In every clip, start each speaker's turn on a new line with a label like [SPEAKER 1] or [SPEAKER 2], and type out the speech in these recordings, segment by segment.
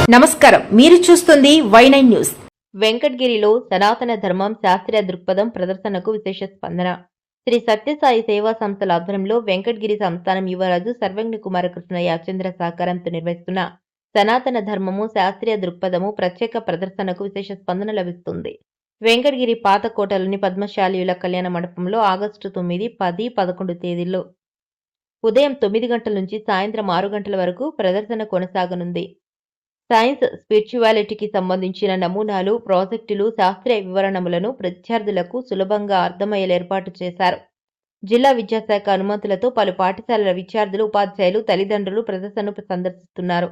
[SPEAKER 1] నమస్కారం, మీరు చూస్తుంది Y9 న్యూస్. వెంకటగిరిలో సనాతన ధర్మం శాస్త్రీయ దృక్పథం ప్రదర్శనకు విశేష స్పందన. శ్రీ సత్యసాయి సేవా సంస్థల ఆధ్వర్యంలో వెంకటగిరి సంస్థానం యువరాజు సర్వజ్ఞ కుమారకృష్ణ యాచంద్ర సహకారంతో నిర్వహిస్తున్న సనాతన ధర్మము శాస్త్రీయ దృక్పథము ప్రత్యేక ప్రదర్శనకు విశేష స్పందన లభిస్తుంది. వెంకటగిరి పాతకోటలోని పద్మశాలియుల కళ్యాణ మండపంలో ఆగస్టు 9, 10, 11 తేదీల్లో ఉదయం 9 గంటల నుంచి సాయంత్రం 6 గంటల వరకు ప్రదర్శన కొనసాగనుంది. సైన్స్, స్పిరిచువాలిటీకి సంబంధించిన నమూనాలు, ప్రాజెక్టులు, శాస్త్రీయ వివరణములను విద్యార్థులకు సులభంగా అర్థమయ్యేలా ఏర్పాటు చేశారు. జిల్లా విద్యాశాఖ అనుమతులతో పలు పాఠశాలల విద్యార్థులు, ఉపాధ్యాయులు, తల్లిదండ్రులు ప్రదర్శనను సందర్శిస్తున్నారు.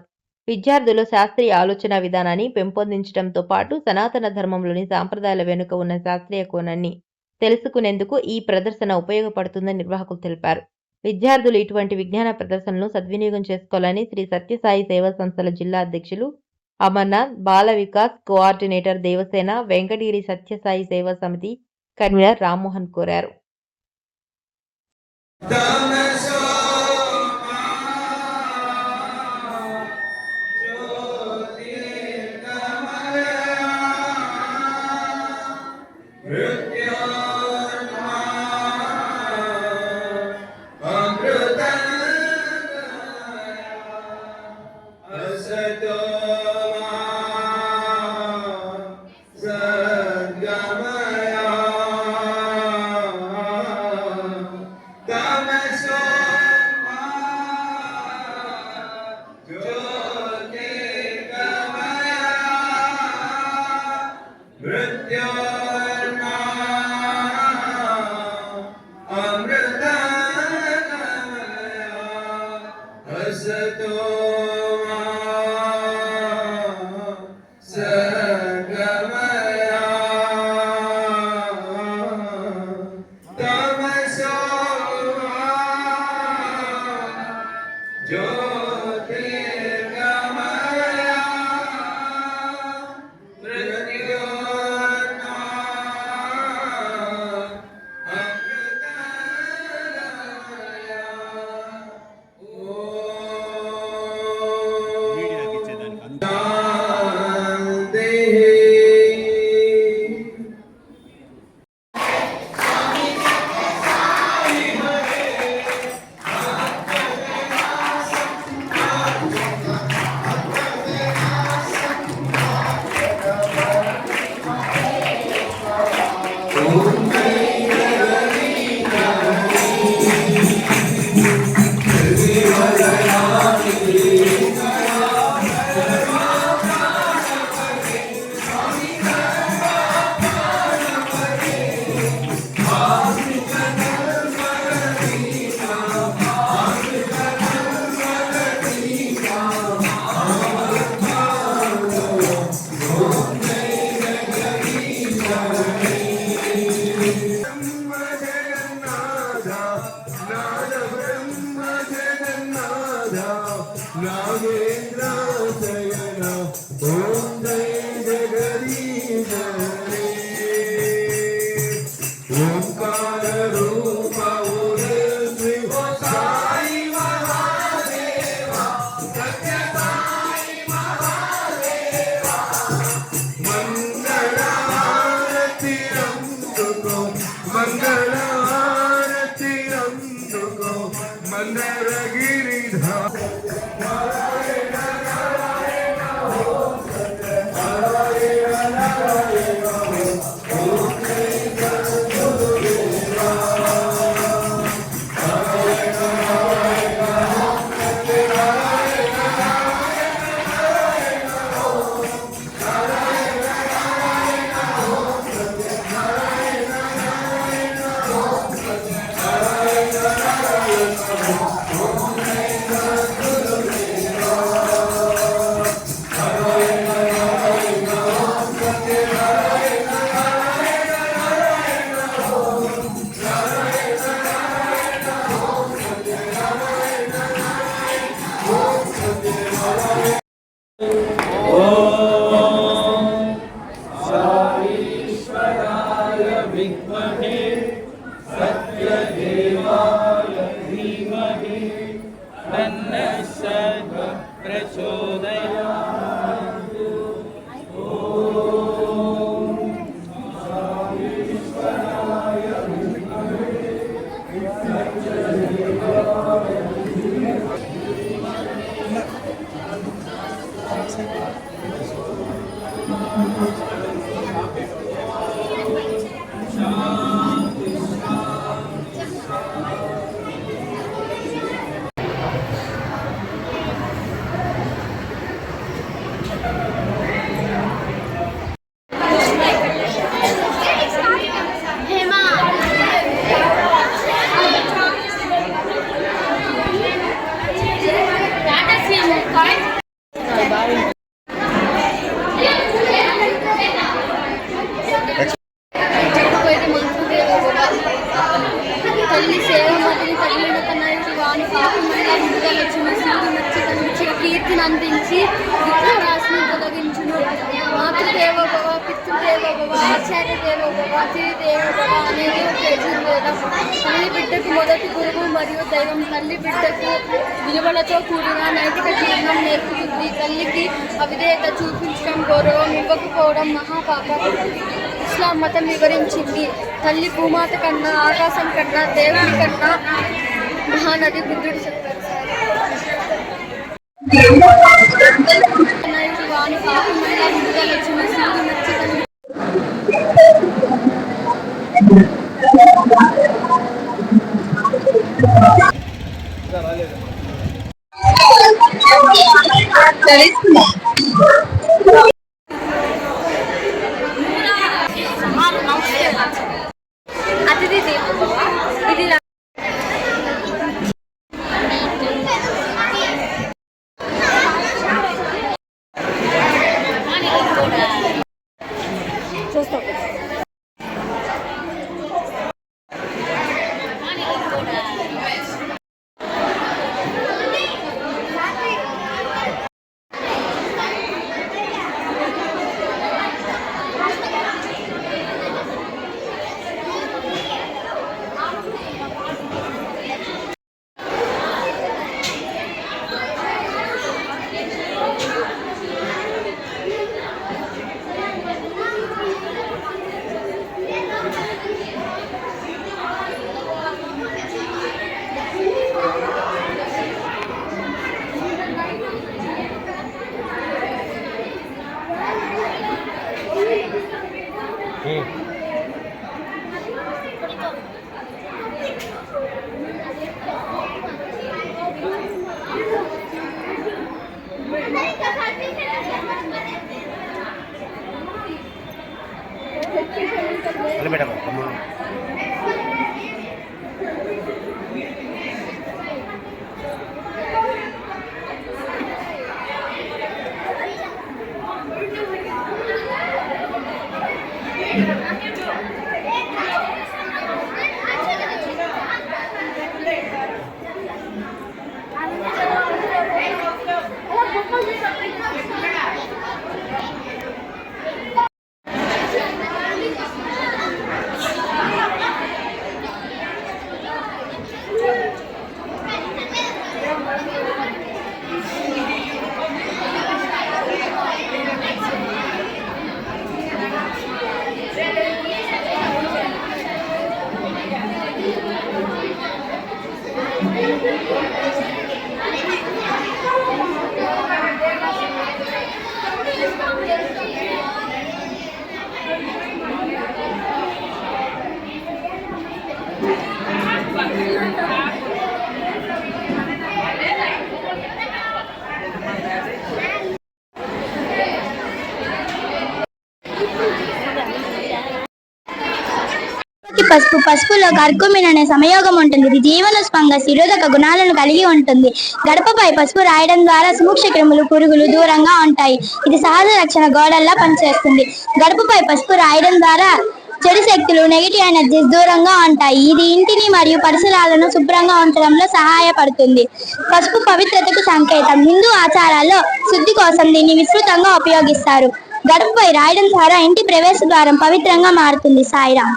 [SPEAKER 1] విద్యార్థులు శాస్త్రీయ ఆలోచన విధానాన్ని పెంపొందించడంతో పాటు సనాతన ధర్మంలోని సాంప్రదాయాల వెనుక ఉన్న శాస్త్రీయ కోణాన్ని తెలుసుకునేందుకు ఈ ప్రదర్శన ఉపయోగపడుతుందని నిర్వాహకులు తెలిపారు. విద్యార్థులు ఇటువంటి విజ్ఞాన ప్రదర్శనలను సద్వినియోగం చేసుకోవాలని శ్రీ సత్యసాయి సేవా సంస్థల జిల్లా అధ్యక్షులు అమర్నాథ్, బాల వికాస్ కోఆర్డినేటర్ దేవసేన, వెంకటగిరి సత్యసాయి సేవా సమితి కన్వీనర్ రామ్మోహన్ కోరారు.
[SPEAKER 2] प्रचोदयात् నందించి విఘ్నరాశిని తొలగించును. మాతృదేవోభవ, పితృదేవోభవ, ఆచార్య దేవోభవ, అతిథి దేవోభవ అనేది ఒక యజుర్వేదం. తల్లి బిడ్డకు మొదటి గురువు మరియు దైవం. తల్లి బిడ్డకు విలువలతో కూడిన నైతిక జీవనం నేర్పుతుంది. తల్లికి అవిధేయత చూపించడం, గౌరవం ఇవ్వకపోవడం మహాపాపం. ఇస్లాం మతం వివరించింది. తల్లి భూమాత కన్నా, ఆకాశం కన్నా, దేవుడి కన్నా మహానది. బుద్ధుడు చెప్పారు. వాని పాపమైన విడుదల చూసి నచ్చదని అతిథి దేవోభవ. ఇది
[SPEAKER 3] పసుపులో కర్కుమిన్ అనే సంయోగం ఉంటుంది. ఇది జీవనోస్పంగ నిరోధక గుణాలను కలిగి ఉంటుంది. గడపపై పసుపు రాయడం ద్వారా సూక్ష్మ క్రిములు, పురుగులు దూరంగా ఉంటాయి. ఇది సహజ రక్షణ గోడల్లా పనిచేస్తుంది. గడపపై పసుపు రాయడం ద్వారా చెడు శక్తులు, నెగిటివ్ ఎనర్జీస్ దూరంగా ఉంటాయి. ఇది ఇంటిని మరియు పరిసరాలను శుభ్రంగా ఉంచడంలో సహాయపడుతుంది. పసుపు పవిత్రతకు సంకేతం. హిందూ ఆచారాల్లో శుద్ధి కోసం దీన్ని విస్తృతంగా ఉపయోగిస్తారు. గడపపై రాయడం ద్వారా ఇంటి ప్రవేశ ద్వారం పవిత్రంగా మారుతుంది. సాయిరామ్.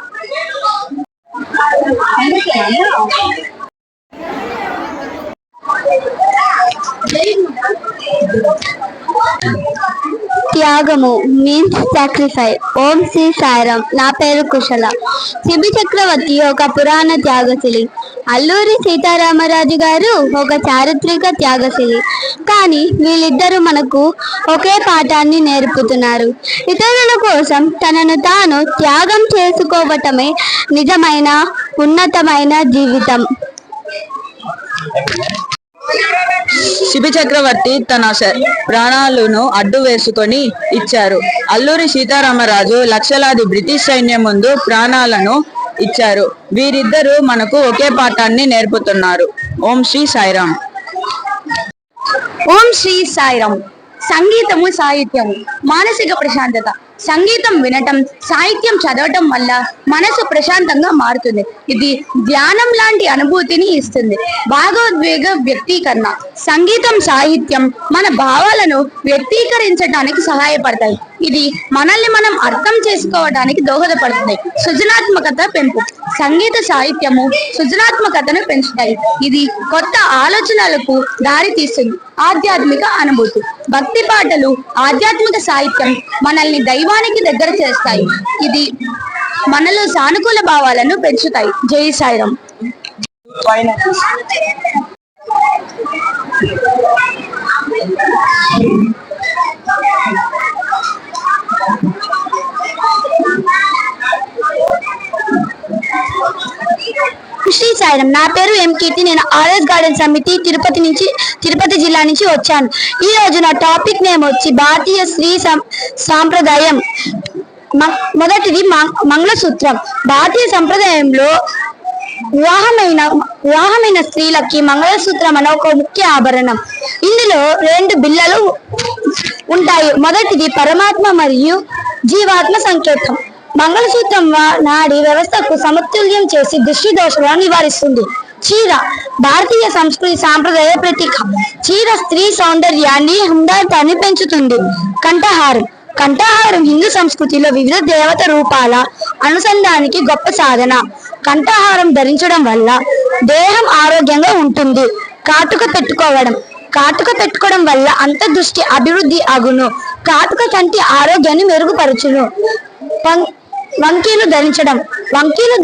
[SPEAKER 3] త్యాగము మీన్స్ సాక్రిఫై. ఓం శ్రీ సాయిరామ్. నా పేరు కుశల. శిబి చక్రవర్తి ఒక పురాణ త్యాగశిలి. అల్లూరి సీతారామరాజు గారు ఒక చారిత్రక త్యాగశిలి. కానీ వీళ్ళిద్దరూ మనకు ఒకే పాఠాన్ని నేర్పుతున్నారు. ఇతరుల కోసం తనను తాను త్యాగం చేసుకోవటమే నిజమైన ఉన్నతమైన జీవితం.
[SPEAKER 4] శిబి చక్రవర్తి తన ప్రాణాలను అడ్డు వేసుకొని ఇచ్చారు. అల్లూరి సీతారామరాజు లక్షలాది బ్రిటిష్ సైన్యం ముందు ప్రాణాలను ఇచ్చారు. వీరిద్దరూ మనకు ఒకే పాఠాన్ని నేర్పుతున్నారు. ఓం శ్రీ సాయిరామ్.
[SPEAKER 3] ఓం శ్రీ సాయిరామ్. సంగీతము, సాహిత్యము, మానసిక ప్రశాంతత, సంగీతం వినటం, సాహిత్యం చదవటం వల్ల మనసు ప్రశాంతంగా మారుతుంది. ఇది ధ్యానం లాంటి అనుభూతిని ఇస్తుంది. భావోద్వేగ వ్యక్తీకరణ. సంగీతం, సాహిత్యం మన భావాలను వ్యక్తీకరించడానికి సహాయపడతాయి. ఇది మనల్ని మనం అర్థం చేసుకోవడానికి దోహదపడుతుంది. సృజనాత్మకత పెంపు. సంగీత, సాహిత్యము సృజనాత్మకతను పెంచుతాయి. ఇది కొత్త ఆలోచనలకు దారి తీస్తుంది. ఆధ్యాత్మిక అనుభూతి. భక్తి పాటలు, ఆధ్యాత్మిక సాహిత్యం మనల్ని దైవానికి దగ్గర చేస్తాయి. ఇది మనలో సానుకూల భావాలను పెంచుతాయి. జై సాయిరాం. శ్రీ సాయిరాం. నా పేరు ఎం కీర్తి. నేను ఆర్ఎస్ గార్డెన్ సమితి తిరుపతి జిల్లా నుంచి వచ్చాను. ఈ రోజు నా టాపిక్ నేమ్ వచ్చి భారతీయ స్త్రీ సాంప్రదాయం. మొదటిది మంగళసూత్రం. భారతీయ సంప్రదాయంలో వివాహమైన స్త్రీలకి మంగళసూత్రం అనే ఒక ముఖ్య ఆభరణం. ఇందులో 2 బిళ్ళలు ఉంటాయి. మొదటిది పరమాత్మ మరియు జీవాత్మ సంకేతం. మంగళసూత్రం నాడి వ్యవస్థకు సమతుల్యం చేసి దృష్టి దోషాలను నివారిస్తుంది. చీర భారతీయ సంస్కృతి సాంప్రదాయ ప్రతీక. చీర స్త్రీ సౌందర్యాన్ని, హుందాతాన్ని పెంచుతుంది. కంఠహారం హిందూ సంస్కృతిలో వివిధ దేవత రూపాల అనుసంధానానికి గొప్ప సాధన. కంఠహారం ధరించడం వల్ల దేహం ఆరోగ్యంగా ఉంటుంది. కాటుక పెట్టుకోవడం వల్ల అంతర్దృష్టి అభివృద్ధి అగును. కాటుక కంటి ఆరోగ్యాన్ని మెరుగుపరచును. వంకీలు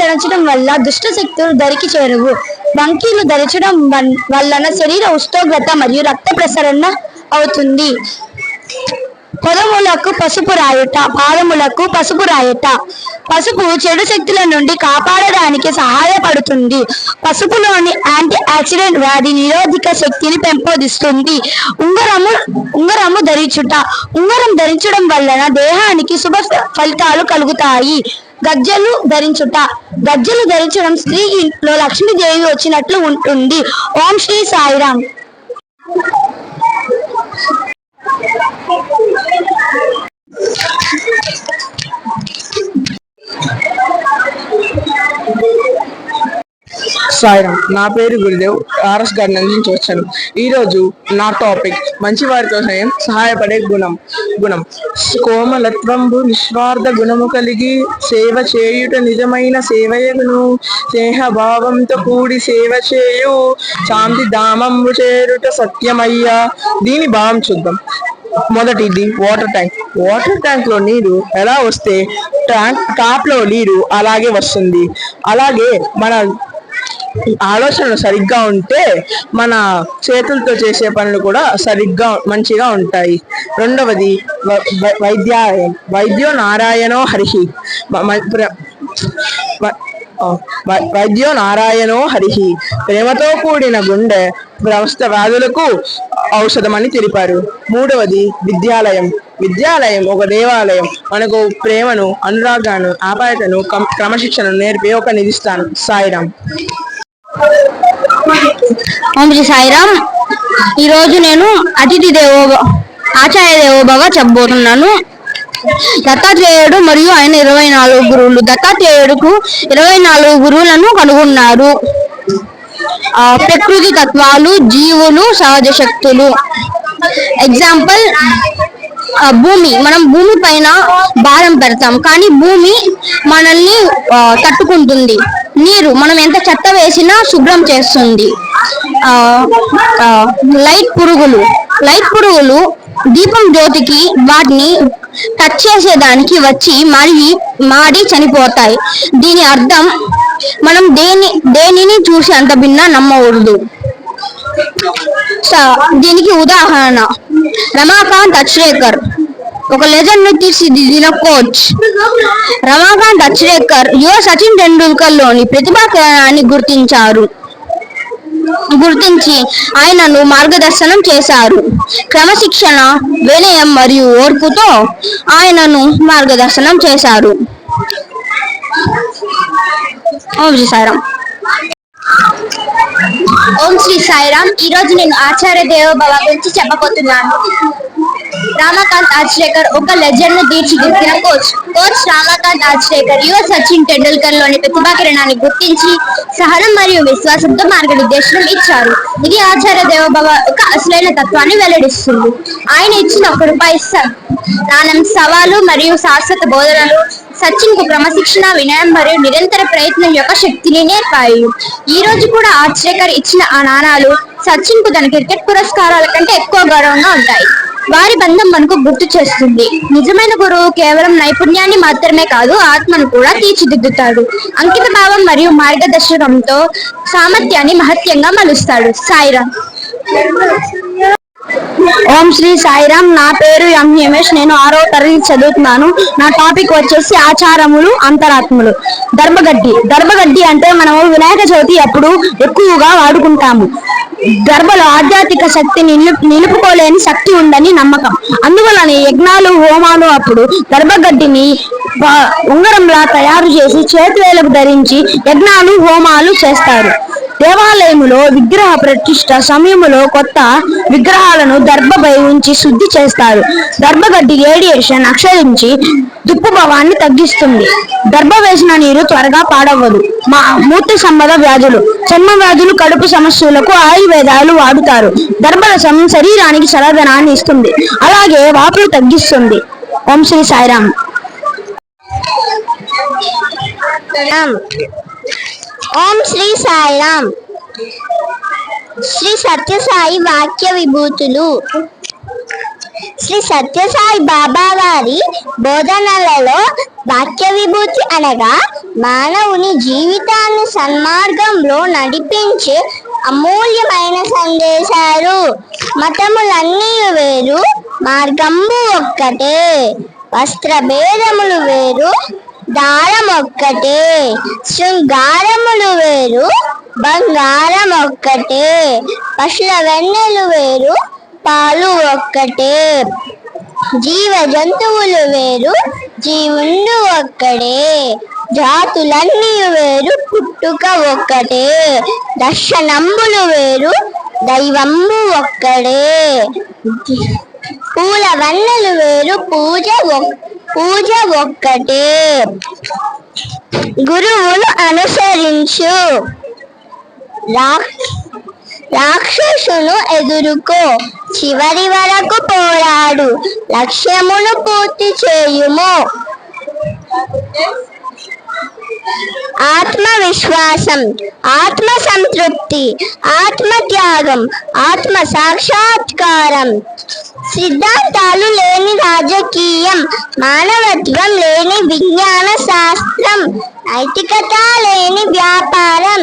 [SPEAKER 3] ధరించడం వల్ల దుష్ట శక్తులు దరికి చేరువు. వంకీలు ధరించడం వలన శరీర ఉష్ణోగ్రత మరియు రక్త ప్రసరణ అవుతుంది. పాదములకు పసుపు రాయట. పసుపు చెడు శక్తుల నుండి కాపాడడానికి సహాయపడుతుంది. పసుపులోని యాంటీ ఆక్సిడెంట్ వ్యాధి నిరోధక శక్తిని పెంపొందిస్తుంది. ఉంగరం ధరించడం వలన దేహానికి శుభ ఫలితాలు కలుగుతాయి. గజ్జలు ధరించడం స్త్రీ ఇంట్లో లక్ష్మీదేవి వచ్చినట్లు ఉంటుంది. ఓం శ్రీ సాయిరాం.
[SPEAKER 4] సాయిరాం. నా పేరు గురుదేవ్. ఆర్ఎస్ గార్డెన్ నుంచి వచ్చాను. ఈ రోజు నా టాపిక్ మంచి వారితో సహాయపడే గుణం. కోమలత్వంబు నిస్వార్థ గుణము కలిగి సేవ చేయుట నిజమైన సేవయగును. స్నేహ భావంతో కూడి సేవ చేయు శాంతి ధామంబు చేరుట సత్యమయ్యా. దీని భావం చూద్దాం. మొదటిది వాటర్ ట్యాంక్ లో నీరు ఎలా వస్తే టాప్ లో నీరు అలాగే వస్తుంది. అలాగే మన ఆలోచనలు సరిగ్గా ఉంటే మన చేతులతో చేసే పనులు కూడా సరిగ్గా మంచిగా ఉంటాయి. రెండవది వైద్యో నారాయణో హరిహి. వైద్యో నారాయణో హరిహి. ప్రేమతో కూడిన గుండె సమస్త వ్యాధులకు ఔషధం అని తెలిపారు. మూడవది విద్యాలయం ఒక దేవాలయం. మనకు ప్రేమను, అనురాగాను, ఆప్యాయతను, క్రమశిక్షణను నేర్పే ఒక నిధిస్థానం. సాయిరాం.
[SPEAKER 3] ఓం శ్రీ సాయిరాం. ఈరోజు నేను ఆచార్య దేవోభవ చెప్పబోతున్నాను. దత్తాత్రేయుడు మరియు ఆయన 24 గురువులు. దత్తాత్రేయుడుకు 24 గురువులను కనుగొన్నారు. ప్రకృతి తత్వాలు, జీవులు, సహజ శక్తులు. ఎగ్జాంపుల్, భూమి. మనం భూమి పైన భారం పెడతాం కానీ భూమి మనల్ని తట్టుకుంటుంది. నీరు మనం ఎంత చెత్త వేసినా శుభ్రం చేస్తుంది. లైట్ పురుగులు దీపం జ్యోతికి వాటిని టచ్ చేసేదానికి వచ్చి మాడి చనిపోతాయి. దీని అర్థం మనం దేనిని చూసి అంత భిన్న నమ్మకూడదు. దీనికి ఉదాహరణ రమాకాంత్ అచ్రేకర్, ఒక లెజెండ్ ను తీర్చిదిద్దిన కోచ్. రమాకాంత్ అచ్రేకర్ యువ సచిన్ టెండూల్కర్ లోని ప్రతిభా కిరణాన్ని గుర్తించి ఆయనను మార్గదర్శనం చేశారు. క్రమశిక్షణ, వినయం మరియు ఓర్పుతో ఆయనను మార్గదర్శనం చేశారు. ఓం శ్రీ సాయిరాం. ఓం శ్రీ సాయిరాం. ఈరోజు నేను ఆచార్య దేవోభవ గురించి చెప్పబోతున్నాను. రామకాంత్ ఆచ్రేకర్ ఒక లెజెండ్ ను తీర్చిదిద్దిన కోచ్ రామకాంత్ ఆచ్రేకర్ యువ సచిన్ టెండూల్కర్ లోని ప్రతిభా కిరణాన్ని గుర్తించి సహనం మరియు విశ్వాసంతో మార్గనిర్దేశనం ఇచ్చారు. ఇది ఆచార్య దేవోభవ ఒక అసలైన తత్వాన్ని వెల్లడిస్తుంది. ఆయన ఇచ్చిన కృప నాణం సవాలు మరియు శాశ్వత బోధనలు సచిన్ కు క్రమశిక్షణ, వినయం మరియు నిరంతర ప్రయత్నం యొక్క శక్తిని నేర్పాయి. ఈ రోజు కూడా ఆచ్రేకర్ ఇచ్చిన ఆ నాణాలు సచిన్ కు తన క్రికెట్ పురస్కారాల కంటే ఎక్కువ గౌరవంగా ఉంటాయి. వారి బంధం మనకు గుర్తు చేస్తుంది. నిజమైన గురువు కేవలం నైపుణ్యాన్ని మాత్రమే కాదు, ఆత్మను కూడా తీర్చిదిద్దుతాడు. అంకిత భావం మరియు మార్గదర్శకంతో సామర్థ్యాన్ని మహత్యంగా మలుస్తాడు. సాయిరాం. ఓం శ్రీ సాయిరాం. నా పేరు ఎం హిమేష్. నేను 6వ తరగతి చదువుతున్నాను. నా టాపిక్ వచ్చేసి ఆచారములు, అంతరాత్మలు. దర్భగడ్డి అంటే మనము వినాయక చవితి అప్పుడు ఎక్కువగా వాడుకుంటాము. దర్భలో ఆధ్యాత్మిక శక్తిని నిలుపుకోలేని శక్తి ఉందని నమ్మకం. అందువలన యజ్ఞాలు, హోమాలు అప్పుడు దర్భగడ్డిని ఉంగరంలా తయారు చేసి చేతివేలకు ధరించి యజ్ఞాలు, హోమాలు చేస్తారు. దేవాలయములో విగ్రహ ప్రతిష్ఠ సమయంలో కొత్త విగ్రహాలను దర్భపై ఉంచి శుద్ధి చేస్తారు. దర్భగడ్డి రేడియేషన్ అక్షరించి దుప్పుభావాన్ని తగ్గిస్తుంది. దర్భ వేసిన నీరు త్వరగా పాడవదు. మూత్ర సంబంధ వ్యాధులు, చర్మ వ్యాధులు, కడుపు సమస్యలకు ఆయుర్వేదాలు వాడుతారు. దర్భరసం శరీరానికి చల్లదనాన్ని ఇస్తుంది, అలాగే వాపులు తగ్గిస్తుంది. ఓం శ్రీ సాయిరాం. ఓం శ్రీ సాయిరాం. శ్రీ సత్యసాయి వాక్య విభూతులు. శ్రీ సత్యసాయి బాబా గారి బోధనలలో వాక్య విభూతి అనగా మానవుని జీవితాన్ని సన్మార్గంలో నడిపించే అమూల్యమైన సందేశాలు. మతములన్నీ వేరు, మార్గంబు ఒక్కటే. వస్త్ర భేదములు వేరు, దారం ఒక్కటే. శృంగారములు వేరు, బంగారం ఒక్కటే. పశుల వెన్నెలు వేరు, పాలు ఒక్కటే. జీవ జంతువులు వేరు, జీవుండు ఒక్కడే. జాతులన్నీ వేరు, పుట్టుక ఒక్కటే. దర్శనంబులు వేరు, దైవంబు ఒక్కడే. పూల వన్నెలు వేరు, పూజ ఒక్కటే. గురువును అనుసరించు, రాక్షసును ఎదుర్కో, చివరి వరకు పోరాడు, లక్ష్యమును పూర్తి చేయుము. ఆత్మవిశ్వాసం, ఆత్మ సంతృప్తి, ఆత్మ త్యాగం, ఆత్మ సాక్షాత్కారం. సిద్ధాంతాలు లేని రాజకీయం, మానవత్వం లేని విజ్ఞాన శాస్త్రం, నైతికత లేని వ్యాపారం,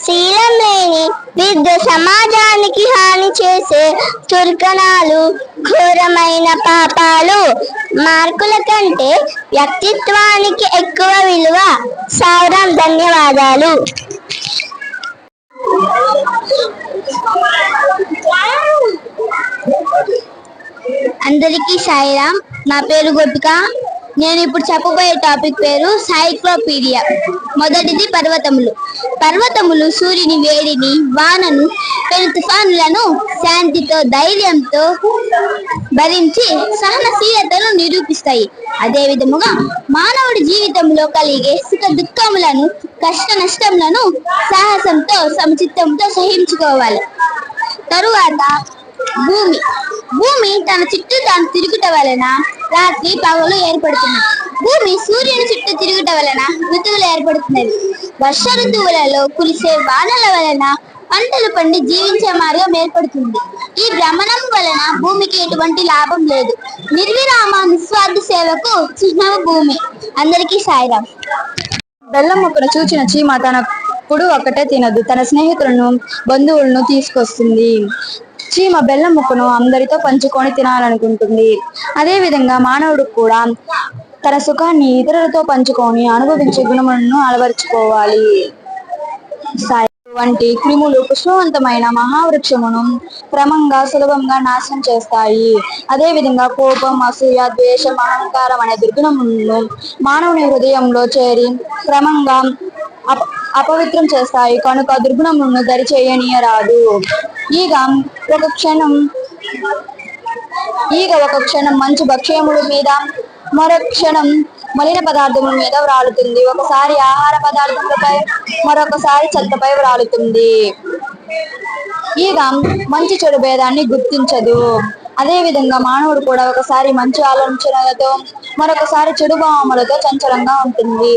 [SPEAKER 3] శీలం లేని విద్య సమాజానికి హాని చేసే చుర్కనాలు, ఘోరమైన పాపాలు. మార్కుల కంటే వ్యక్తిత్వానికి ఎక్కువ విలువ. సాయిరాం. ధన్యవాదాలు. అందరికీ సాయిరాం. నా పేరు గోపిక. నేను ఇప్పుడు చెప్పబోయే టాపిక్ పేరు సైక్లోపీడియా. మొదటిది పర్వతములు. పర్వతములు సూర్యుని వేడిని, వానను, పెను తుఫానులను శాంతితో, ధైర్యంతో భరించి సహనశీలతను నిరూపిస్తాయి. అదే విధముగా మానవుడి జీవితంలో కలిగే సుఖ దుఃఖములను, కష్ట నష్టములను సాహసంతో, సమచిత్తంతో సహించుకోవాలి. తరువాత భూమి తన చుట్టూ తాను తిరుగుట వలన రాత్రి పగలు ఏర్పడుతుంది. భూమి సూర్యుని చుట్టూ తిరుగుట వలన ఋతువులు ఏర్పడుతున్నది. వర్ష ఋతువులలో కురిసే వానల వలన పంటలు పండి జీవించే మార్గం ఏర్పడుతుంది. ఈ భ్రమణం వలన భూమికి ఎటువంటి లాభం లేదు. నిర్విరామ నిస్వార్థ సేవకు చిహ్నము భూమి. అందరికీ సాయిరాం.
[SPEAKER 5] బెల్లం ముక్కను చూచిన చీమ తన పుడు ఒక్కటే తినదు, తన స్నేహితులను, బంధువులను తీసుకొస్తుంది. చీమ బెల్లం ముక్కను అందరితో పంచుకొని తినాలనుకుంటుంది. అదే విధంగా మానవుడు కూడా తన సుఖాన్ని ఇతరులతో పంచుకొని అనుభవించే గుణములను అలవర్చుకోవాలి. వంటి క్రిములు పుష్పవంతమైన మహావృక్షమును క్రమంగా సులభంగా నాశనం చేస్తాయి. అదే విధంగా కోపం, అసూయ, ద్వేషం, అహంకారం అనే దుర్గుణములను మానవుని హృదయంలో చేరి క్రమంగా అపవిత్రం చేస్తాయి. కనుక దుర్గుణములను దరి చేయనీయరాదు. ఇక ఒక క్షణం ఈగ ఒక క్షణం మంచి భక్ష్యముల మీద, మరొక క్షణం మలిన పదార్థముల మీద వ్రాలుతుంది. ఒకసారి ఆహార పదార్థములపై, మరొకసారి చెత్తపై వ్రాలుతుంది. ఈగ మంచి చెడు భేదాన్ని గుర్తించదు. అదే విధంగా మానవుడు కూడా ఒకసారి మంచి ఆలోచనలతో, మరొకసారి చెడు భావములతో చంచలంగా ఉంటుంది.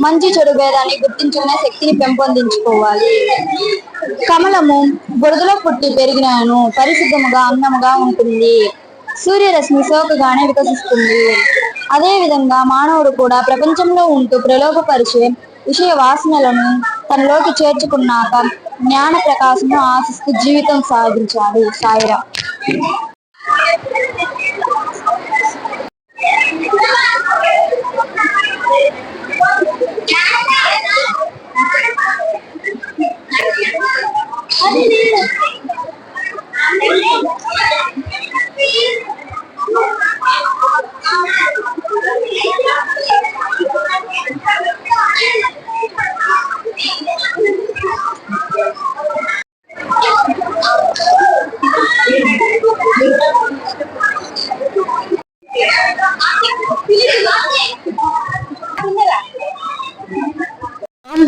[SPEAKER 5] మంచి చెడు భేదాన్ని గుర్తించుకునే శక్తిని పెంపొందించుకోవాలి. కమలము బురదలో పుట్టి పెరిగినను పరిశుద్ధముగా అందముగా ఉంటుంది. సూర్యరశ్మి సోకగానే వికసిస్తుంది. అదే విధంగా మానవుడు కూడా ప్రపంచంలో ఉంటూ ప్రలోభపరిచే విషయ వాసనలను తనలోకి చేర్చుకున్నాక జ్ఞాన ప్రకాశము ఆశిస్తూ జీవితం సాగించాలి. సాయిరా.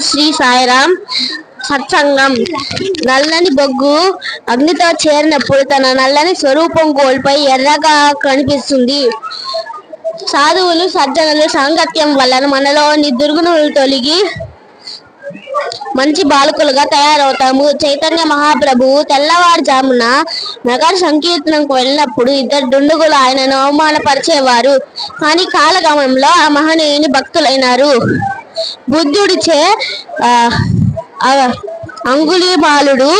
[SPEAKER 3] శ్రీ సాయిరాం. సత్సంగం. నల్లని బొగ్గు అగ్నితో చేరినప్పుడు తన నల్లని స్వరూపం కోల్పోయి ఎర్రగా కనిపిస్తుంది. సాధువులు సజ్జనులు సాంగత్యం వలన మనలోని దుర్గుణులు తొలగి మంచి బాలకులుగా తయారవుతాము. చైతన్య మహాప్రభువు తెల్లవారుజామున నగర సంకీర్తనకు వెళ్ళినప్పుడు ఇద్దరు దుండుగులు ఆయనను అవమానపరిచేవారు. కానీ కాలగమనంలో ఆ మహనీయుని భక్తులైనారు. బుద్ధుడిచే అంగుళీమాలుడు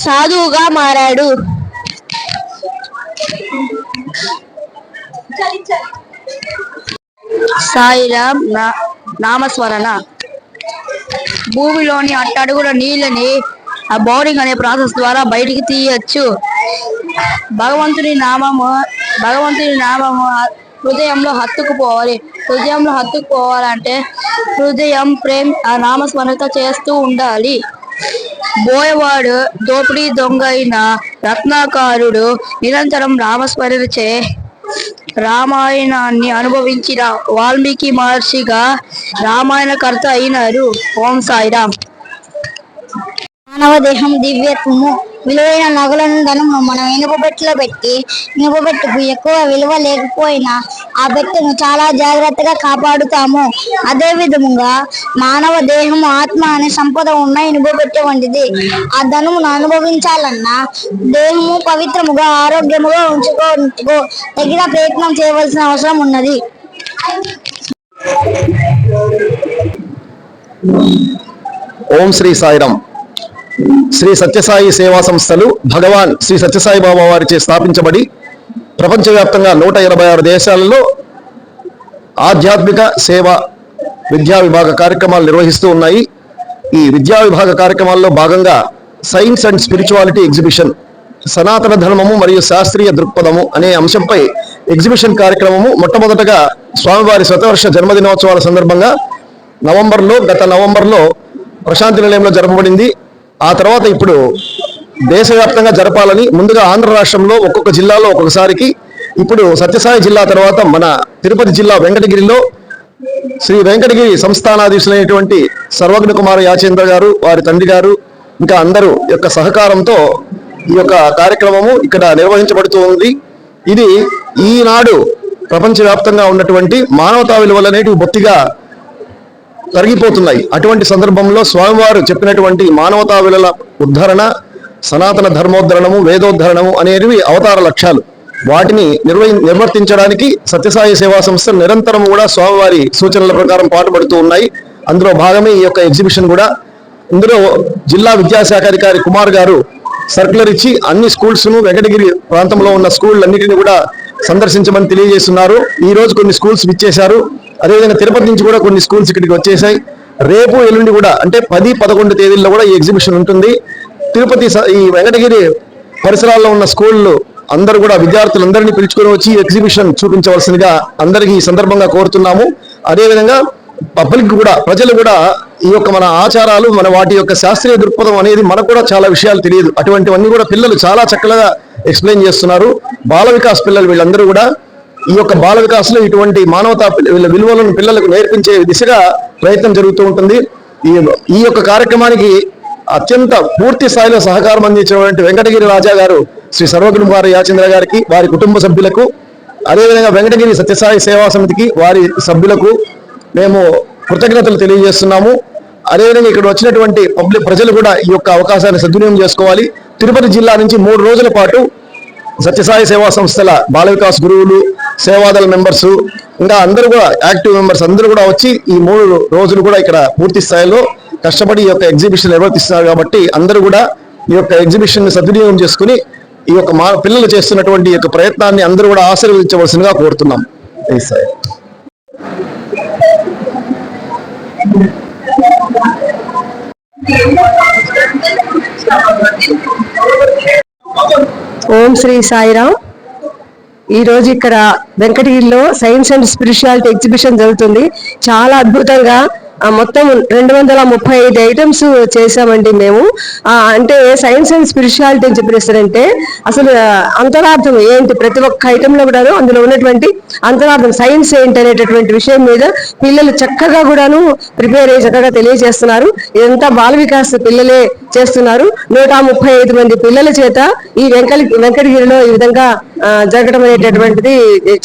[SPEAKER 3] సాధువుగా మారాడు.
[SPEAKER 5] సాయిరాం. నామస్మరణ. భూమిలోని అట్టడుగుల నీళ్ళని ఆ బౌరింగ్ అనే ప్రాసెస్ ద్వారా బయటికి తీయచ్చు. భగవంతుని నామము హృదయంలో హత్తుకుపోవాలి. హృదయంలో హత్తుకుపోవాలంటే హృదయం ఆ నామస్మరణతో చేస్తూ ఉండాలి. బోయవాడు దోపిడీ దొంగ అయిన రత్నాకారుడు నిరంతరం నామస్మరణచే రామాయణాన్ని అనుభవించిన వాల్మీకి మహర్షిగా రామాయణకర్త అయినారు. ఓం సాయిరాం.
[SPEAKER 3] మానవ దేహం దివ్యత్వము. విలువైన నగలను ధనము మనం ఇనుపబెట్టులో పెట్టి, ఇనుపబెట్టుకు ఎక్కువ విలువ లేకపోయినా ఆ బెట్టును చాలా జాగ్రత్తగా కాపాడుతాము. అదే విధముగా మానవ దేహము ఆత్మ అనే సంపద ఉన్న ఇనుపబెట్టు వంటిది. ఆ ధనమును అనుభవించాలన్నా దేహము పవిత్రముగా ఆరోగ్యముగా ఉంచుకో తగిన ప్రయత్నం చేయవలసిన అవసరం ఉన్నది.
[SPEAKER 6] ఓం శ్రీ సాయిరాం. శ్రీ సత్యసాయి సేవా సంస్థలు భగవాన్ శ్రీ సత్యసాయి బాబా వారిచే స్థాపించబడి ప్రపంచవ్యాప్తంగా 186 దేశాలలో ఆధ్యాత్మిక సేవ విద్యా విభాగ కార్యక్రమాలు నిర్వహిస్తూ ఉన్నాయి. ఈ విద్యా విభాగ కార్యక్రమాల్లో భాగంగా సైన్స్ అండ్ స్పిరిచువాలిటీ ఎగ్జిబిషన్, సనాతన ధర్మము మరియు శాస్త్రీయ దృక్పథము అనే అంశంపై ఎగ్జిబిషన్ కార్యక్రమము మొట్టమొదటగా స్వామివారి శతవర్ష జన్మదినోత్సవాల సందర్భంగా గత నవంబర్లో ప్రశాంతి నిలయంలో జరపబడింది. ఆ తర్వాత ఇప్పుడు దేశవ్యాప్తంగా జరపాలని ముందుగా ఆంధ్ర రాష్ట్రంలో ఒక్కొక్క జిల్లాలో ఒక్కొక్కసారికి, ఇప్పుడు సత్యసాయి జిల్లా తర్వాత మన తిరుపతి జిల్లా వెంకటగిరిలో శ్రీ వెంకటగిరి సంస్థానాధీశులైనటువంటి సర్వజ్ఞ కుమార యాచేంద్ర గారు, వారి తండ్రి గారు, ఇంకా అందరూ యొక్క సహకారంతో ఈ యొక్క కార్యక్రమము ఇక్కడ నిర్వహించబడుతూ ఉంది. ఇది ఈనాడు ప్రపంచవ్యాప్తంగా ఉన్నటువంటి మానవతా విలువలనేటివి బొత్తిగా తరిగిపోతున్నాయి. అటువంటి సందర్భంలో స్వామివారు చెప్పినటువంటి మానవతా విలువల ఉద్ధరణ, సనాతన ధర్మోద్ధరణము, వేదోద్ధరణము అనేవి అవతార లక్ష్యాలు. వాటిని నిర్వర్తించడానికి సత్యసాయి సేవా సంస్థ నిరంతరం కూడా స్వామివారి సూచనల ప్రకారం పాటుపడుతూ ఉన్నాయి. అందులో భాగమే ఈ యొక్క ఎగ్జిబిషన్ కూడా. ఇందులో జిల్లా విద్యాశాఖాధికారి కుమార్ గారు సర్కులర్ ఇచ్చి అన్ని స్కూల్స్ ను, వెంకటగిరి ప్రాంతంలో ఉన్న స్కూళ్ళన్నిటిని కూడా సందర్శించమని తెలియజేస్తున్నారు. ఈ రోజు కొన్ని స్కూల్స్ విచ్చేశారు. అదేవిధంగా తిరుపతి నుంచి కూడా కొన్ని స్కూల్స్ ఇక్కడికి వచ్చేసాయి. రేపు ఎల్లుండి కూడా అంటే 10-11 తేదీల్లో కూడా ఈ ఎగ్జిబిషన్ ఉంటుంది. తిరుపతి ఈ వెంకటగిరి పరిసరాల్లో ఉన్న స్కూళ్ళు అందరూ కూడా విద్యార్థులందరినీ పిలుచుకొని వచ్చి ఎగ్జిబిషన్ చూపించవలసిందిగా అందరికీ ఈ సందర్భంగా కోరుతున్నాము. అదేవిధంగా పబ్లిక్ కూడా, ప్రజలు కూడా ఈ యొక్క మన ఆచారాలు, మన వాటి యొక్క శాస్త్రీయ దృక్పథం అనేది మనకు కూడా చాలా విషయాలు తెలియదు. అటువంటివన్నీ కూడా పిల్లలు చాలా చక్కగా ఎక్స్ప్లెయిన్ చేస్తున్నారు. బాల వికాస్ పిల్లలు వీళ్ళందరూ కూడా ఈ యొక్క బాల వికాస్లో ఇటువంటి మానవతా వీళ్ళ విలువలను పిల్లలకు నేర్పించే దిశగా ప్రయత్నం జరుగుతూ ఉంటుంది. ఈ యొక్క కార్యక్రమానికి అత్యంత పూర్తి స్థాయిలో సహకారం అందించినటువంటి వెంకటగిరి రాజా గారు, శ్రీ సర్వగురువారి యాచంద్ర గారికి, వారి కుటుంబ సభ్యులకు, అదేవిధంగా వెంకటగిరి సత్యసాయి సేవా సమితికి, వారి సభ్యులకు మేము కృతజ్ఞతలు తెలియజేస్తున్నాము. అదేవిధంగా ఇక్కడ వచ్చినటువంటి ప్రజలు కూడా ఈ యొక్క అవకాశాన్ని సద్వినియోగం చేసుకోవాలి. తిరుపతి జిల్లా నుంచి 3 రోజుల పాటు సత్యసాయి సేవా సంస్థల బాల వికాస్ గురువులు, సేవాదళ మెంబర్స్, ఇంకా అందరూ కూడా యాక్టివ్ మెంబర్స్ అందరూ కూడా వచ్చి ఈ 3 రోజులు కూడా ఇక్కడ పూర్తి స్థాయిలో కష్టపడి ఈ యొక్క ఎగ్జిబిషన్ నిర్వర్తిస్తున్నారు. కాబట్టి అందరూ కూడా ఈ యొక్క ఎగ్జిబిషన్ ని సద్వినియోగం చేసుకుని ఈ యొక్క పిల్లలు చేస్తున్నటువంటి ఈ యొక్క ప్రయత్నాన్ని అందరూ కూడా ఆశీర్వదించవలసిందిగా కోరుతున్నాం.
[SPEAKER 7] ఓం శ్రీ సాయిరామ్. ఈ రోజు ఇక్కడ వెంకటగిరిలో సైన్స్ అండ్ స్పిరిచువాలిటీ ఎగ్జిబిషన్ జరుగుతుంది. చాలా అద్భుతంగా మొత్తం 235 ఐటమ్స్ చేసామండి మేము. అంటే సైన్స్ అండ్ స్పిరిచువాలిటీ అని చెప్పేస్తారంటే అసలు అంతరార్థం ఏంటి, ప్రతి ఒక్క ఐటమ్ లో కూడాను అందులో ఉన్నటువంటి అంతరార్థం సైన్స్ ఏంటి అనేటటువంటి విషయం మీద పిల్లలు చక్కగా కూడాను ప్రిపేర్ అయ్యి చక్కగా తెలియజేస్తున్నారు. ఇదంతా బాల వికాస్ పిల్లలే చేస్తున్నారు. 135 మంది పిల్లల చేత ఈ వెంకటగిరిలో ఈ విధంగా జరగడం అనేటటువంటిది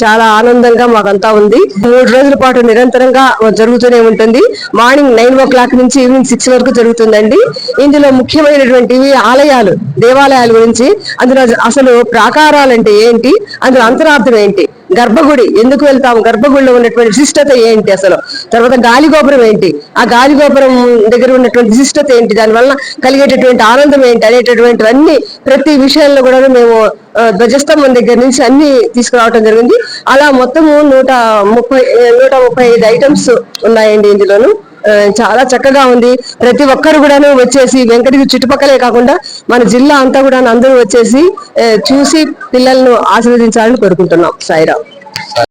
[SPEAKER 7] చాలా ఆనందంగా మాకంతా ఉంది. 3 రోజుల పాటు నిరంతరంగా జరుగుతూనే ఉంటుంది. మార్నింగ్ 9 o'clock నుంచి ఈవినింగ్ 6 వరకు జరుగుతుందండి. ఇందులో ముఖ్యమైనటువంటివి ఆలయాలు, దేవాలయాల గురించి, అందులో అసలు ప్రాకారాలు అంటే ఏంటి, అందులో అంతరార్థం ఏంటి, గర్భగుడి ఎందుకు వెళ్తాం, గర్భగుడిలో ఉన్నటువంటి విశిష్టత ఏంటి, అసలు తర్వాత గాలిగోపురం ఏంటి, ఆ గాలిగోపురం దగ్గర ఉన్నటువంటి విశిష్టత ఏంటి, దానివల్ల కలిగేటటువంటి ఆనందం ఏంటి అనేటటువంటివన్నీ ప్రతి విషయంలో కూడా మేము ధ్వజస్తంభం దగ్గర నుంచి అన్ని తీసుకురావడం జరిగింది. అలా మొత్తము 135 ఐటమ్స్ ఉన్నాయండి. ఇందులోను చాలా చక్కగా ఉంది. ప్రతి ఒక్కరు కూడాను వచ్చేసి వెంకటగిరి చుట్టుపక్కలే కాకుండా మన జిల్లా అంతా కూడా అందరూ వచ్చేసి చూసి పిల్లలను ఆశీర్వదించాలని కోరుకుంటున్నాం. సాయిరామ్.